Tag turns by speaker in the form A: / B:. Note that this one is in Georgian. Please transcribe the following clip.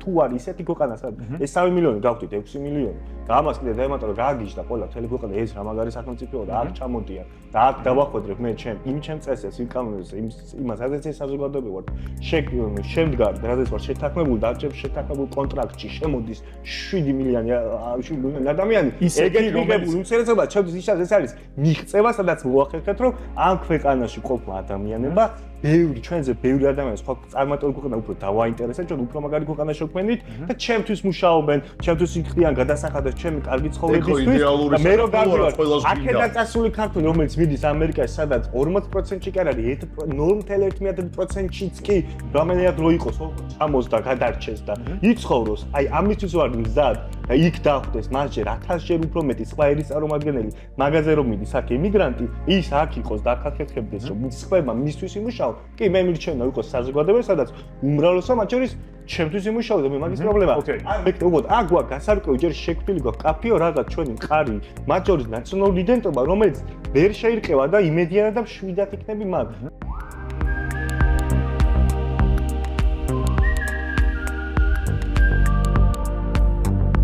A: თუ არის ისეთი ქვეყანა, სადაც ეს 3 მილიონი გავხდით 6 მილიონი და ამას კიდე დაემატა რომ გააგიჟდა ყველა მთელი ქვეყანა ეს რა მაგარი სახელმწიფოა და აქ ჩამოდიან და აქ დავახვედრებ მე ჩემ წესებს, იმ კანონებს, იმას, სადაც ეს საზოგადოება ვარ შემდგარ, რადგან ვარ შეთანხმებული და ამ შეთანხმებულ კონტრაქტში შემოდის 7 მილიონი ადამიანი, ეგეთრიგებული უმცირესობა ჩემთვის ის არის მიღწევა, სადაც მოახერხეთ რომ ამ ქვეყანაში ყოფნა ადამიანება ჩვენზე ბევრი ადამიანი სხვა წარმატებული ქვეყანა უფრო დავაინტერესებს, ჩვენ უფრო მაგარი ქვეყანა შევქმნით და ჩემთვის მუშაობენ, ჩემთვის იქნიან გადასახადებს ჩემი კარგი ცხოვრებისთვის და მე რო გავიგოთ, აქედან წასული ქართველი, რომელიც მიდის ამერიკაში, სადაც 40%-ში კი არ არის 0.1%-შიც კი რომელია დრო იყოს, ჩამოს და გადარჩეს და იცხოვროს, აი ამისთვის ვარ მზად და იქ დახვდეს მასჯერ 1000-ჯერ უფრო მეტი სხვა ერის წარმომადგენელი, მაგაზე რომ მიდის აქ იმიგრანტი, ის აქ იყოს და აქ აკეთებდეს, რომ სხვაება მისთვის იმუშაო კი მე მირჩევნა იყოს საზოგადოება, სადაც უმრავლესობა მათ შორის ჩემთვის იმუშაოდა მე მაგის პრობლემა. აი მე ვთქვათ, აქ გვაქვს გასარკვევი ჯერ შექმნილი გვაქვს კაფეო რაღაც ჩვენი მყარი, მათ შორის ნაციონალური იდენტობა, რომელიც ვერ შეირყევა და იმედიანად და მშვიდად იქნები მაგ.